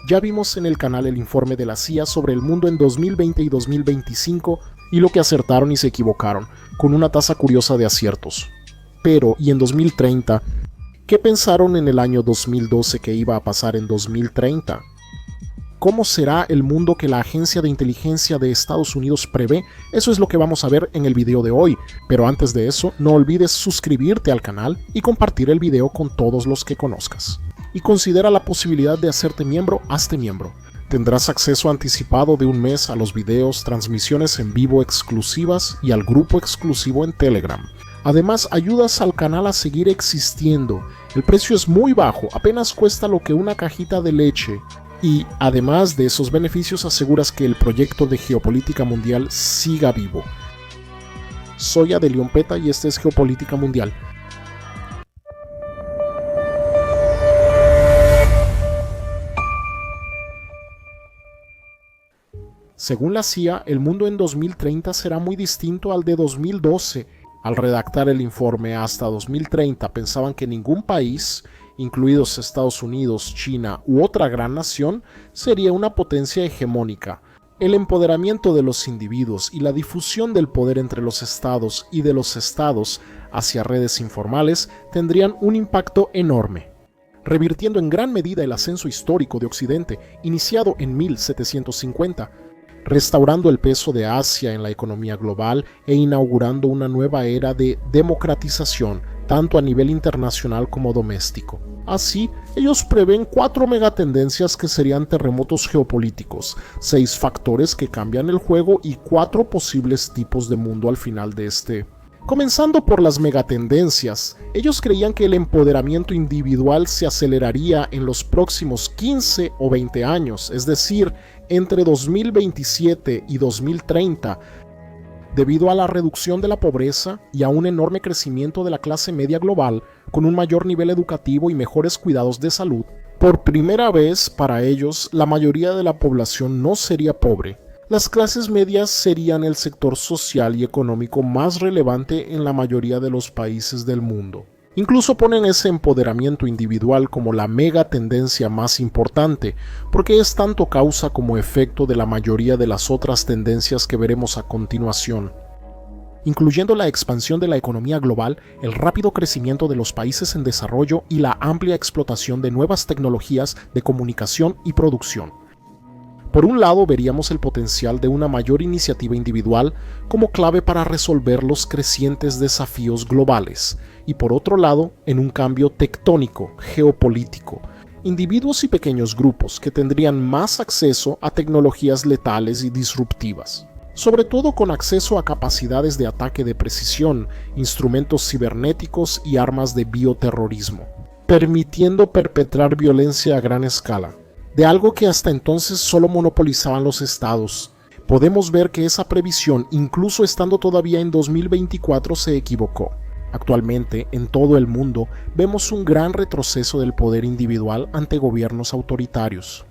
Ya vimos en el canal el informe de la CIA sobre el mundo en 2020 y 2025 y lo que acertaron y se equivocaron, con una tasa curiosa de aciertos. Pero, ¿y en 2030? ¿Qué pensaron en el año 2012 que iba a pasar en 2030? ¿Cómo será el mundo que la Agencia de Inteligencia de Estados Unidos prevé? Eso es lo que vamos a ver en el video de hoy, pero antes de eso no olvides suscribirte al canal y compartir el video con todos los que conozcas. Y considera la posibilidad de hacerte miembro, hazte miembro. Tendrás acceso anticipado de un mes a los videos, transmisiones en vivo exclusivas y al grupo exclusivo en Telegram. Además, ayudas al canal a seguir existiendo. El precio es muy bajo, apenas cuesta lo que una cajita de leche. Y además de esos beneficios aseguras que el proyecto de geopolítica mundial siga vivo. Soy Adelión Peta y este es Geopolítica Mundial. Según la CIA, el mundo en 2030 será muy distinto al de 2012. Al redactar el informe hasta 2030 pensaban que ningún país, incluidos Estados Unidos, China u otra gran nación, sería una potencia hegemónica. El empoderamiento de los individuos y la difusión del poder entre los estados y de los estados hacia redes informales tendrían un impacto enorme, revirtiendo en gran medida el ascenso histórico de Occidente, iniciado en 1750, restaurando el peso de Asia en la economía global e inaugurando una nueva era de democratización, tanto a nivel internacional como doméstico. Así, ellos prevén 4 megatendencias que serían terremotos geopolíticos, 6 factores que cambian el juego y 4 posibles tipos de mundo al final de este. Comenzando por las megatendencias, ellos creían que el empoderamiento individual se aceleraría en los próximos 15 o 20 años, es decir, entre 2027 y 2030, debido a la reducción de la pobreza y a un enorme crecimiento de la clase media global, con un mayor nivel educativo y mejores cuidados de salud. Por primera vez, para ellos, la mayoría de la población no sería pobre. Las clases medias serían el sector social y económico más relevante en la mayoría de los países del mundo. Incluso ponen ese empoderamiento individual como la mega tendencia más importante, porque es tanto causa como efecto de la mayoría de las otras tendencias que veremos a continuación, incluyendo la expansión de la economía global, el rápido crecimiento de los países en desarrollo y la amplia explotación de nuevas tecnologías de comunicación y producción. Por un lado, veríamos el potencial de una mayor iniciativa individual como clave para resolver los crecientes desafíos globales, y por otro lado, en un cambio tectónico, geopolítico, individuos y pequeños grupos que tendrían más acceso a tecnologías letales y disruptivas, sobre todo con acceso a capacidades de ataque de precisión, instrumentos cibernéticos y armas de bioterrorismo, permitiendo perpetrar violencia a gran escala, de algo que hasta entonces solo monopolizaban los estados. Podemos ver que esa previsión, incluso estando todavía en 2024, se equivocó. Actualmente, en todo el mundo, vemos un gran retroceso del poder individual ante gobiernos autoritarios.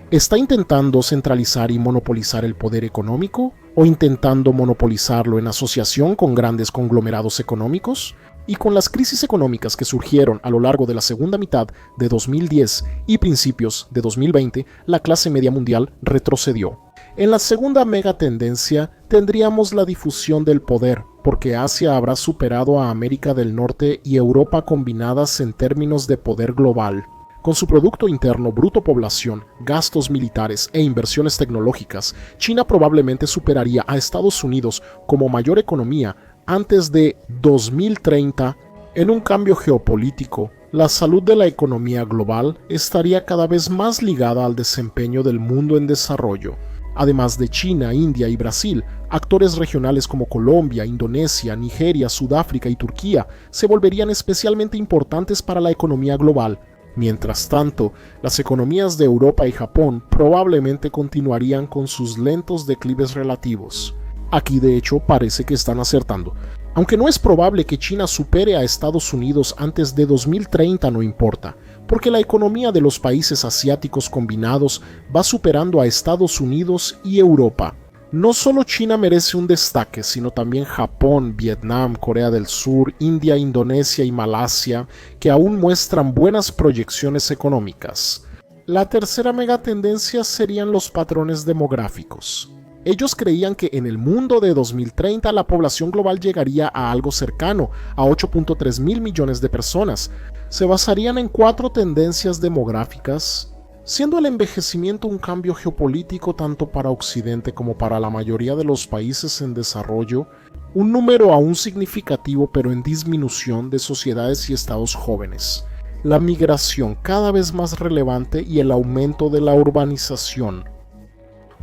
¿Está intentando centralizar y monopolizar el poder económico o intentando monopolizarlo en asociación con grandes conglomerados económicos? Y con las crisis económicas que surgieron a lo largo de la segunda mitad de 2010 y principios de 2020, la clase media mundial retrocedió. En la segunda megatendencia tendríamos la difusión del poder, porque Asia habrá superado a América del Norte y Europa combinadas en términos de poder global. Con su Producto Interno Bruto población, gastos militares e inversiones tecnológicas, China probablemente superaría a Estados Unidos como mayor economía antes de 2030. En un cambio geopolítico, la salud de la economía global estaría cada vez más ligada al desempeño del mundo en desarrollo. Además de China, India y Brasil, actores regionales como Colombia, Indonesia, Nigeria, Sudáfrica y Turquía se volverían especialmente importantes para la economía global. Mientras tanto, las economías de Europa y Japón probablemente continuarían con sus lentos declives relativos. Aquí de hecho parece que están acertando. Aunque no es probable que China supere a Estados Unidos antes de 2030, no importa, porque la economía de los países asiáticos combinados va superando a Estados Unidos y Europa. No solo China merece un destaque, sino también Japón, Vietnam, Corea del Sur, India, Indonesia y Malasia, que aún muestran buenas proyecciones económicas. La tercera megatendencia serían los patrones demográficos. Ellos creían que en el mundo de 2030 la población global llegaría a algo cercano, a 8.3 mil millones de personas. Se basarían en 4 tendencias demográficas, siendo el envejecimiento un cambio geopolítico tanto para Occidente como para la mayoría de los países en desarrollo, un número aún significativo pero en disminución de sociedades y estados jóvenes, la migración cada vez más relevante y el aumento de la urbanización.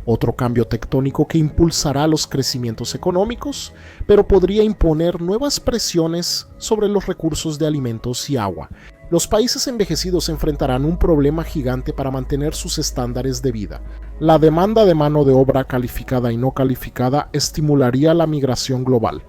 Otro cambio tectónico que impulsará los crecimientos económicos, pero podría imponer nuevas presiones sobre los recursos de alimentos y agua. Los países envejecidos enfrentarán un problema gigante para mantener sus estándares de vida. La demanda de mano de obra calificada y no calificada estimularía la migración global.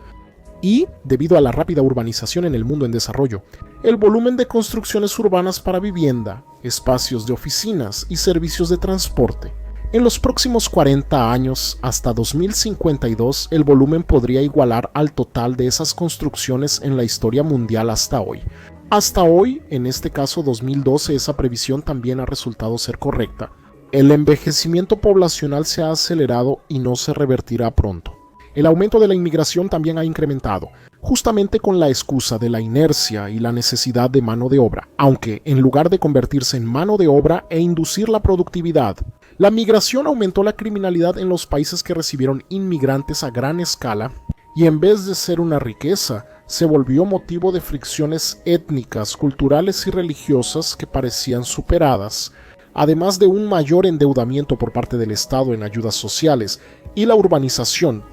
Y, debido a la rápida urbanización en el mundo en desarrollo, el volumen de construcciones urbanas para vivienda, espacios de oficinas y servicios de transporte. En los próximos 40 años, hasta 2052, el volumen podría igualar al total de esas construcciones en la historia mundial hasta hoy. Hasta hoy, en este caso 2012, esa previsión también ha resultado ser correcta. El envejecimiento poblacional se ha acelerado y no se revertirá pronto. El aumento de la inmigración también ha incrementado, justamente con la excusa de la inercia y la necesidad de mano de obra, aunque en lugar de convertirse en mano de obra e inducir la productividad, la migración aumentó la criminalidad en los países que recibieron inmigrantes a gran escala y en vez de ser una riqueza, se volvió motivo de fricciones étnicas, culturales y religiosas que parecían superadas, además de un mayor endeudamiento por parte del Estado en ayudas sociales y la urbanización.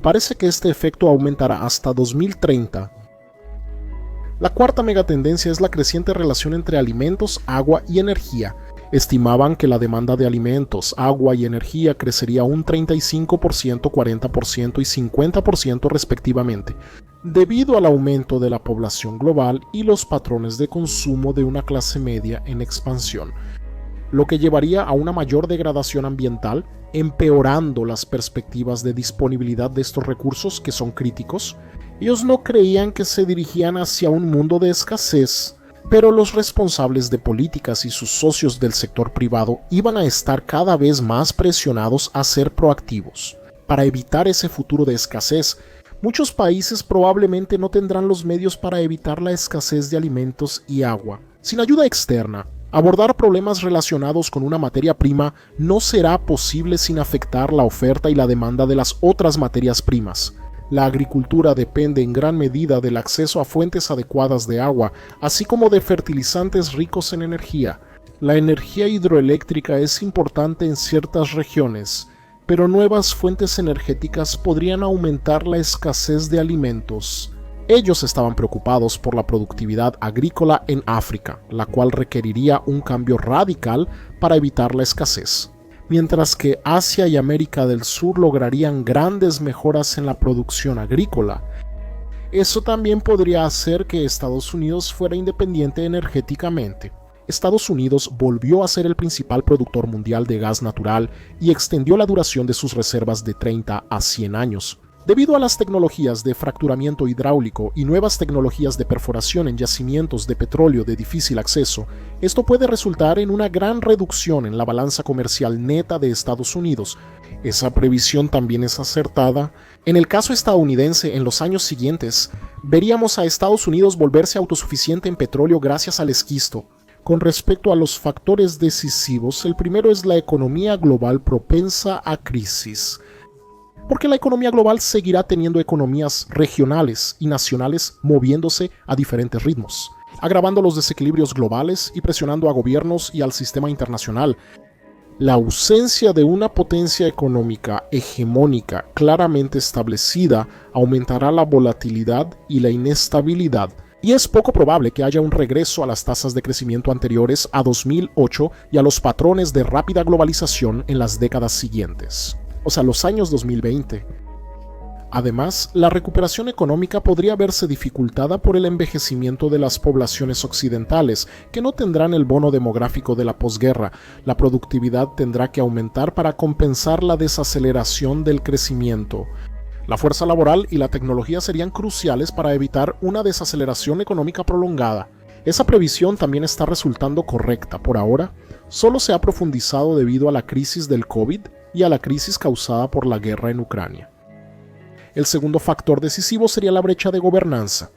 Parece que este efecto aumentará hasta 2030. La cuarta megatendencia es la creciente relación entre alimentos, agua y energía. Estimaban que la demanda de alimentos, agua y energía crecería un 35%, 40% y 50% respectivamente, debido al aumento de la población global y los patrones de consumo de una clase media en expansión, lo que llevaría a una mayor degradación ambiental, empeorando las perspectivas de disponibilidad de estos recursos que son críticos. Ellos no creían que se dirigían hacia un mundo de escasez, pero los responsables de políticas y sus socios del sector privado iban a estar cada vez más presionados a ser proactivos. Para evitar ese futuro de escasez, muchos países probablemente no tendrán los medios para evitar la escasez de alimentos y agua. Sin ayuda externa, abordar problemas relacionados con una materia prima no será posible sin afectar la oferta y la demanda de las otras materias primas. La agricultura depende en gran medida del acceso a fuentes adecuadas de agua, así como de fertilizantes ricos en energía. La energía hidroeléctrica es importante en ciertas regiones, pero nuevas fuentes energéticas podrían aumentar la escasez de alimentos. Ellos estaban preocupados por la productividad agrícola en África, la cual requeriría un cambio radical para evitar la escasez, mientras que Asia y América del Sur lograrían grandes mejoras en la producción agrícola. Eso también podría hacer que Estados Unidos fuera independiente energéticamente. Estados Unidos volvió a ser el principal productor mundial de gas natural y extendió la duración de sus reservas de 30 a 100 años. Debido a las tecnologías de fracturamiento hidráulico y nuevas tecnologías de perforación en yacimientos de petróleo de difícil acceso, esto puede resultar en una gran reducción en la balanza comercial neta de Estados Unidos. Esa previsión también es acertada. En el caso estadounidense, en los años siguientes, veríamos a Estados Unidos volverse autosuficiente en petróleo gracias al esquisto. Con respecto a los factores decisivos, el primero es la economía global propensa a crisis, porque la economía global seguirá teniendo economías regionales y nacionales moviéndose a diferentes ritmos, agravando los desequilibrios globales y presionando a gobiernos y al sistema internacional. La ausencia de una potencia económica hegemónica claramente establecida aumentará la volatilidad y la inestabilidad, y es poco probable que haya un regreso a las tasas de crecimiento anteriores a 2008 y a los patrones de rápida globalización en las décadas siguientes, o sea, los años 2020. Además, la recuperación económica podría verse dificultada por el envejecimiento de las poblaciones occidentales, que no tendrán el bono demográfico de la posguerra. La productividad tendrá que aumentar para compensar la desaceleración del crecimiento. La fuerza laboral y la tecnología serían cruciales para evitar una desaceleración económica prolongada. Esa previsión también está resultando correcta por ahora. solo se ha profundizado debido a la crisis del COVID y a la crisis causada por la guerra en Ucrania. El segundo factor decisivo sería la brecha de gobernanza.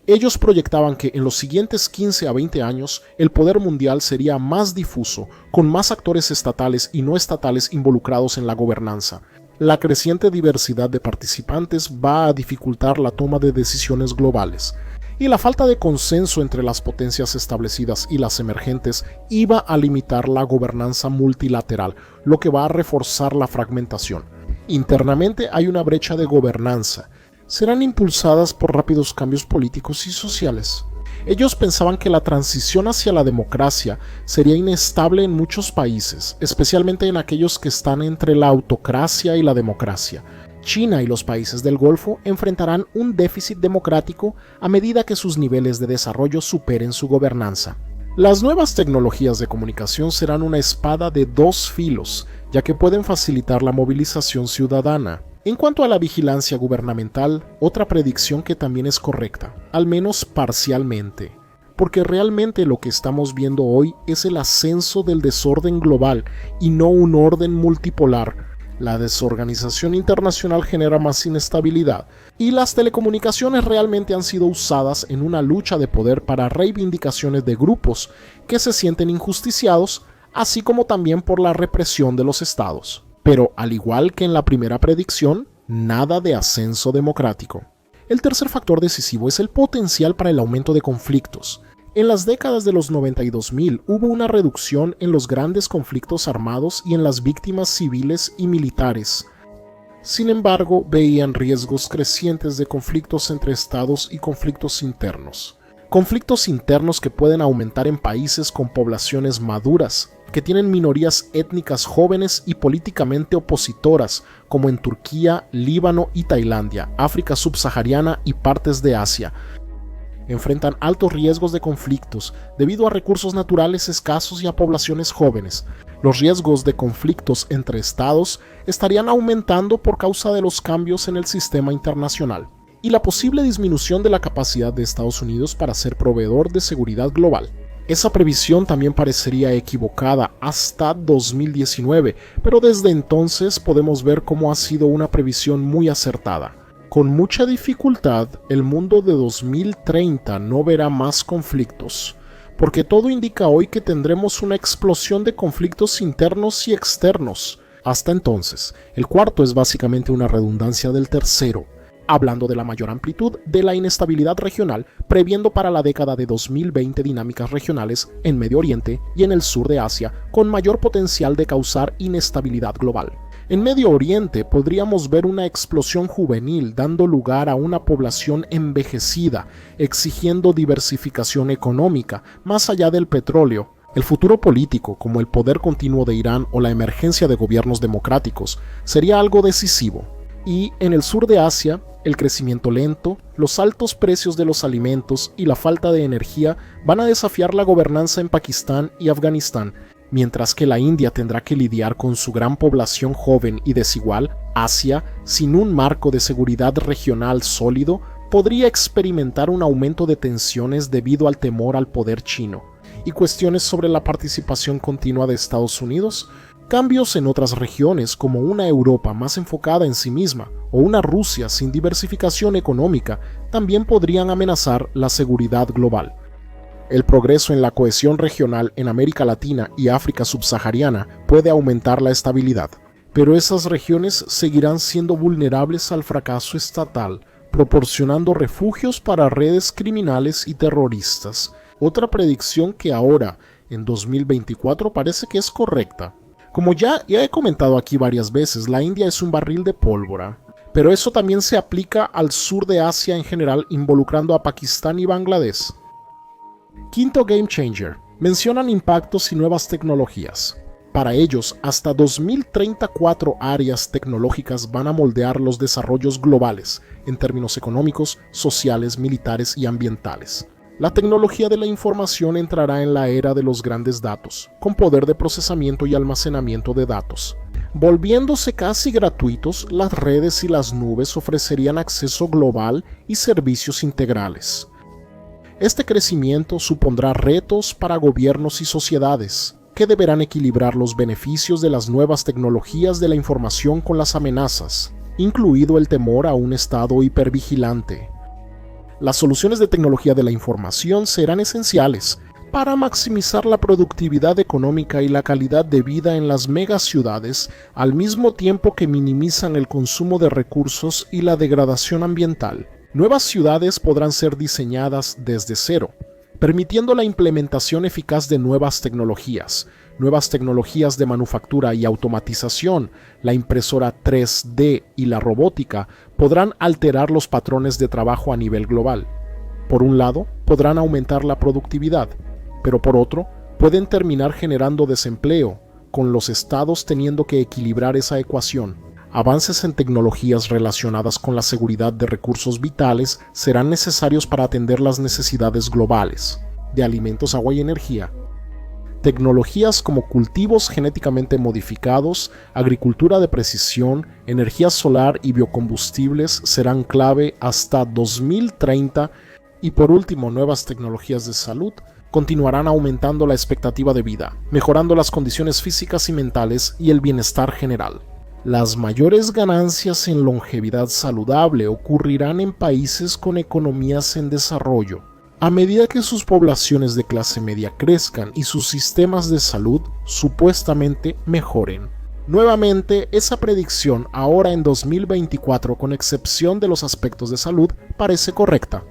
Ellos proyectaban que en los siguientes 15 a 20 años el poder mundial sería más difuso, con más actores estatales y no estatales involucrados en la gobernanza. La creciente diversidad de participantes va a dificultar la toma de decisiones globales, y la falta de consenso entre las potencias establecidas y las emergentes iba a limitar la gobernanza multilateral, lo que va a reforzar la fragmentación. Internamente hay una brecha de gobernanza. Serán impulsadas por rápidos cambios políticos y sociales. Ellos pensaban que la transición hacia la democracia sería inestable en muchos países, especialmente en aquellos que están entre la autocracia y la democracia. China y los países del Golfo enfrentarán un déficit democrático a medida que sus niveles de desarrollo superen su gobernanza. Las nuevas tecnologías de comunicación serán una espada de dos filos, ya que pueden facilitar la movilización ciudadana. En cuanto a la vigilancia gubernamental, otra predicción que también es correcta, al menos parcialmente, porque realmente lo que estamos viendo hoy es el ascenso del desorden global y no un orden multipolar. La desorganización internacional genera más inestabilidad, y las telecomunicaciones realmente han sido usadas en una lucha de poder para reivindicaciones de grupos que se sienten injusticiados, así como también por la represión de los estados. Pero, al igual que en la primera predicción, nada de ascenso democrático. El tercer factor decisivo es el potencial para el aumento de conflictos. En las décadas de los 92.000 hubo una reducción en los grandes conflictos armados y en las víctimas civiles y militares. Sin embargo, veían riesgos crecientes de conflictos entre estados y conflictos internos. Conflictos internos que pueden aumentar en países con poblaciones maduras, que tienen minorías étnicas jóvenes y políticamente opositoras, como en Turquía, Líbano y Tailandia, África subsahariana y partes de Asia. Enfrentan altos riesgos de conflictos debido a recursos naturales escasos y a poblaciones jóvenes. Los riesgos de conflictos entre estados estarían aumentando por causa de los cambios en el sistema internacional y la posible disminución de la capacidad de Estados Unidos para ser proveedor de seguridad global. Esa previsión también parecería equivocada hasta 2019, pero desde entonces podemos ver cómo ha sido una previsión muy acertada. Con mucha dificultad, el mundo de 2030 no verá más conflictos, porque todo indica hoy que tendremos una explosión de conflictos internos y externos. Hasta entonces, el cuarto es básicamente una redundancia del tercero, hablando de la mayor amplitud de la inestabilidad regional, previendo para la década de 2020 dinámicas regionales en Medio Oriente y en el sur de Asia con mayor potencial de causar inestabilidad global. En Medio Oriente podríamos ver una explosión juvenil dando lugar a una población envejecida, exigiendo diversificación económica más allá del petróleo. El futuro político, como el poder continuo de Irán o la emergencia de gobiernos democráticos, sería algo decisivo. Y en el sur de Asia, el crecimiento lento, los altos precios de los alimentos y la falta de energía van a desafiar la gobernanza en Pakistán y Afganistán, mientras que la India tendrá que lidiar con su gran población joven y desigual. Asia, sin un marco de seguridad regional sólido, podría experimentar un aumento de tensiones debido al temor al poder chino. Y cuestiones sobre la participación continua de Estados Unidos, cambios en otras regiones como una Europa más enfocada en sí misma o una Rusia sin diversificación económica también podrían amenazar la seguridad global. El progreso en la cohesión regional en América Latina y África subsahariana puede aumentar la estabilidad, pero esas regiones seguirán siendo vulnerables al fracaso estatal, proporcionando refugios para redes criminales y terroristas. Otra predicción que ahora, en 2024, parece que es correcta. Como ya he comentado aquí varias veces, la India es un barril de pólvora, pero eso también se aplica al sur de Asia en general, involucrando a Pakistán y Bangladesh. Quinto game changer. Mencionan impactos y nuevas tecnologías. Para ellos, hasta 2034 áreas tecnológicas van a moldear los desarrollos globales en términos económicos, sociales, militares y ambientales. La tecnología de la información entrará en la era de los grandes datos, con poder de procesamiento y almacenamiento de datos. Volviéndose casi gratuitos, las redes y las nubes ofrecerían acceso global y servicios integrales. Este crecimiento supondrá retos para gobiernos y sociedades. que deberán equilibrar los beneficios de las nuevas tecnologías de la información con las amenazas, incluido el temor a un estado hipervigilante. Las soluciones de tecnología de la información serán esenciales para maximizar la productividad económica y la calidad de vida en las megaciudades, al mismo tiempo que minimizan el consumo de recursos y la degradación ambiental. Nuevas ciudades podrán ser diseñadas desde cero, permitiendo la implementación eficaz de nuevas tecnologías de manufactura y automatización. La impresora 3D y la robótica podrán alterar los patrones de trabajo a nivel global. Por un lado, podrán aumentar la productividad, pero por otro, pueden terminar generando desempleo, con los estados teniendo que equilibrar esa ecuación. Avances en tecnologías relacionadas con la seguridad de recursos vitales serán necesarios para atender las necesidades globales de alimentos, agua y energía. Tecnologías como cultivos genéticamente modificados, agricultura de precisión, energía solar y biocombustibles serán clave hasta 2030 y por último nuevas tecnologías de salud continuarán aumentando la expectativa de vida, mejorando las condiciones físicas y mentales y el bienestar general. Las mayores ganancias en longevidad saludable ocurrirán en países con economías en desarrollo, a medida que sus poblaciones de clase media crezcan y sus sistemas de salud supuestamente mejoren. Nuevamente, esa predicción ahora en 2024, con excepción de los aspectos de salud, parece correcta.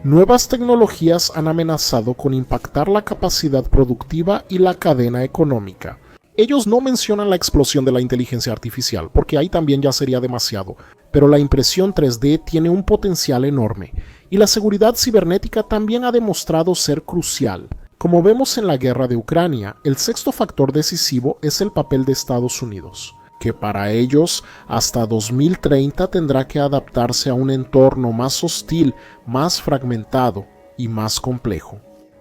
Nuevas tecnologías han amenazado con impactar la capacidad productiva y la cadena económica. Ellos no mencionan la explosión de la inteligencia artificial, porque ahí también ya sería demasiado, pero la impresión 3D tiene un potencial enorme, y la seguridad cibernética también ha demostrado ser crucial. Como vemos en la guerra de Ucrania, el sexto factor decisivo es el papel de Estados Unidos, que para ellos hasta 2030 tendrá que adaptarse a un entorno más hostil, más fragmentado y más complejo.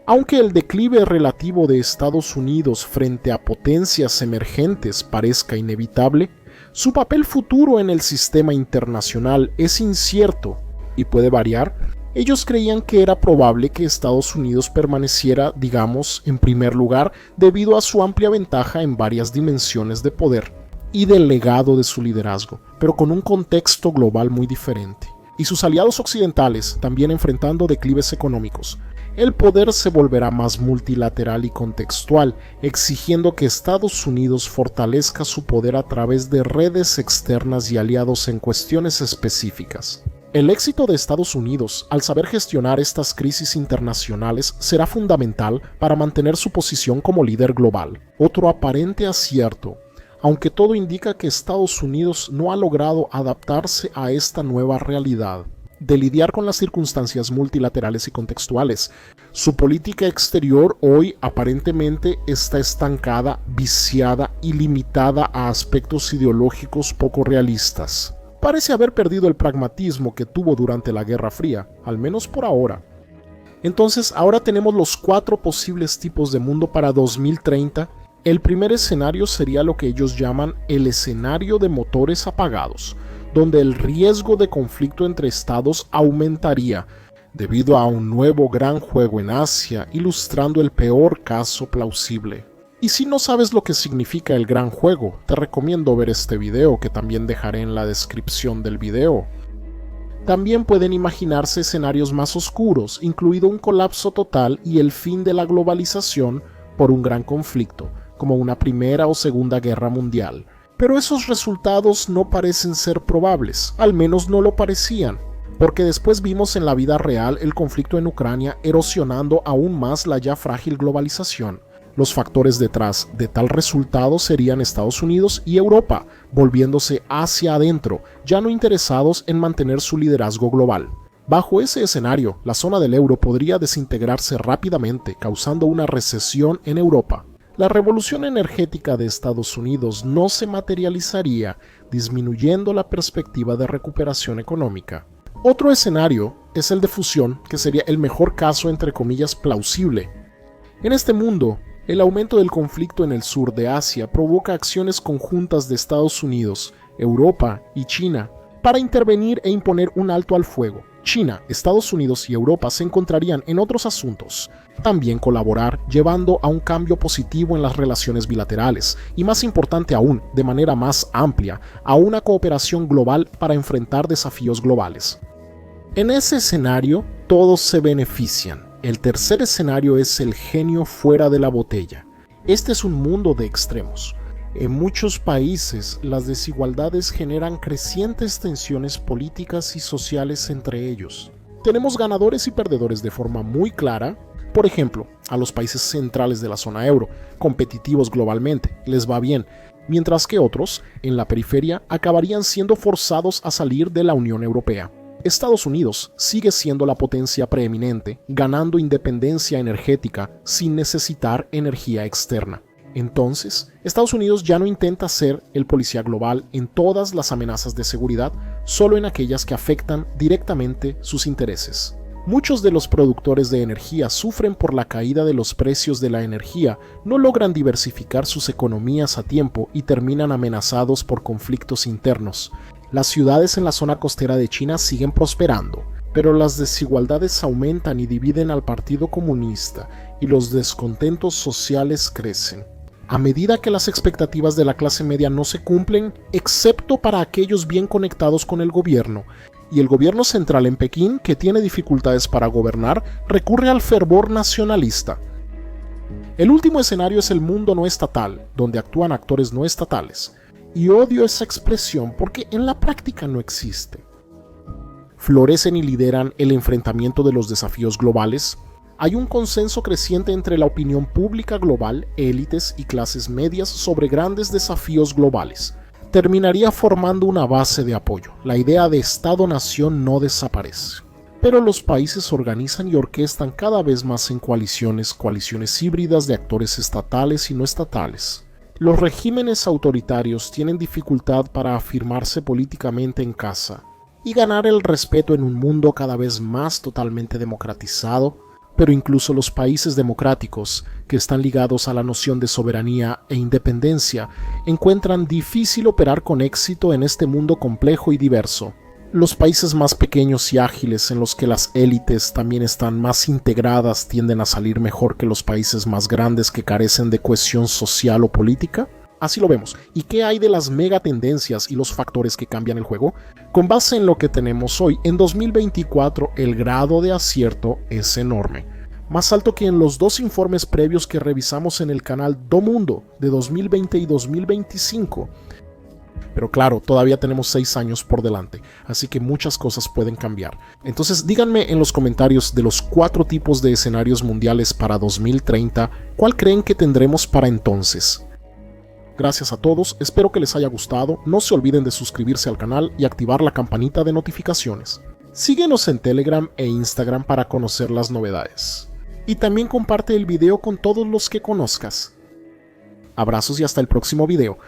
Aunque el declive relativo de Estados Unidos frente a potencias emergentes parezca inevitable, su papel futuro en el sistema internacional es incierto y puede variar. Ellos creían que era probable que Estados Unidos permaneciera, digamos, en primer lugar debido a su amplia ventaja en varias dimensiones de poder y del legado de su liderazgo, pero con un contexto global muy diferente, y sus aliados occidentales también enfrentando declives económicos. El poder se volverá más multilateral y contextual, exigiendo que Estados Unidos fortalezca su poder a través de redes externas y aliados en cuestiones específicas. El éxito de Estados Unidos al saber gestionar estas crisis internacionales será fundamental para mantener su posición como líder global. Otro aparente acierto, aunque todo indica que Estados Unidos no ha logrado adaptarse a esta nueva realidad de lidiar con las circunstancias multilaterales y contextuales. Su política exterior hoy aparentemente está estancada, viciada y limitada a aspectos ideológicos poco realistas. Parece haber perdido el pragmatismo que tuvo durante la Guerra Fría, al menos por ahora. Entonces, ahora tenemos los 4 posibles tipos de mundo para 2030. El primer escenario sería lo que ellos llaman el escenario de motores apagados, donde el riesgo de conflicto entre estados aumentaría debido a un nuevo gran juego en Asia, ilustrando el peor caso plausible. Y si no sabes lo que significa el gran juego, te recomiendo ver este video, que también dejaré en la descripción del video. También pueden imaginarse escenarios más oscuros, incluido un colapso total y el fin de la globalización por un gran conflicto, como una primera o segunda guerra mundial. Pero esos resultados no parecen ser probables, al menos no lo parecían, porque después vimos en la vida real el conflicto en Ucrania erosionando aún más la ya frágil globalización. Los factores detrás de tal resultado serían Estados Unidos y Europa, volviéndose hacia adentro, ya no interesados en mantener su liderazgo global. Bajo ese escenario, la zona del euro podría desintegrarse rápidamente, causando una recesión en Europa. La revolución energética de Estados Unidos no se materializaría, disminuyendo la perspectiva de recuperación económica. Otro escenario es el de fusión, que sería el mejor caso entre comillas plausible. En este mundo, el aumento del conflicto en el sur de Asia provoca acciones conjuntas de Estados Unidos, Europa y China para intervenir e imponer un alto al fuego. China, Estados Unidos y Europa se encontrarían en otros asuntos. También colaborar, llevando a un cambio positivo en las relaciones bilaterales y, más importante aún, de manera más amplia, a una cooperación global para enfrentar desafíos globales. En ese escenario, todos se benefician. El tercer escenario es el genio fuera de la botella. Este es un mundo de extremos. En muchos países, las desigualdades generan crecientes tensiones políticas y sociales entre ellos. Tenemos ganadores y perdedores de forma muy clara. Por ejemplo, a los países centrales de la zona euro, competitivos globalmente, les va bien, mientras que otros, en la periferia, acabarían siendo forzados a salir de la Unión Europea. Estados Unidos sigue siendo la potencia preeminente, ganando independencia energética sin necesitar energía externa. Entonces, Estados Unidos ya no intenta ser el policía global en todas las amenazas de seguridad, solo en aquellas que afectan directamente sus intereses. Muchos de los productores de energía sufren por la caída de los precios de la energía, no logran diversificar sus economías a tiempo y terminan amenazados por conflictos internos. Las ciudades en la zona costera de China siguen prosperando, pero las desigualdades aumentan y dividen al Partido Comunista, y los descontentos sociales crecen. A medida que las expectativas de la clase media no se cumplen, excepto para aquellos bien conectados con el gobierno, y el gobierno central en Pekín, que tiene dificultades para gobernar, recurre al fervor nacionalista. El último escenario es el mundo no estatal, donde actúan actores no estatales. Y odio esa expresión porque en la práctica no existe. Florecen y lideran el enfrentamiento de los desafíos globales. Hay un consenso creciente entre la opinión pública global, élites y clases medias sobre grandes desafíos globales. Terminaría formando una base de apoyo. La idea de Estado-nación no desaparece. Pero los países organizan y orquestan cada vez más en coaliciones híbridas de actores estatales y no estatales. Los regímenes autoritarios tienen dificultad para afirmarse políticamente en casa y ganar el respeto en un mundo cada vez más totalmente democratizado, pero incluso los países democráticos, que están ligados a la noción de soberanía e independencia, encuentran difícil operar con éxito en este mundo complejo y diverso. Los países más pequeños y ágiles, en los que las élites también están más integradas, tienden a salir mejor que los países más grandes que carecen de cohesión social o política. Así lo vemos. ¿Y qué hay de las megatendencias y los factores que cambian el juego? Con base en lo que tenemos hoy, en 2024 el grado de acierto es enorme. Más alto que en los dos informes previos que revisamos en el canal Do Mundo de 2020 y 2025. Pero claro, todavía tenemos 6 años por delante, así que muchas cosas pueden cambiar. Entonces díganme en los comentarios de los 4 tipos de escenarios mundiales para 2030, ¿cuál creen que tendremos para entonces? Gracias a todos, espero que les haya gustado, no se olviden de suscribirse al canal y activar la campanita de notificaciones. Síguenos en Telegram e Instagram para conocer las novedades. Y también comparte el video con todos los que conozcas. Abrazos y hasta el próximo video.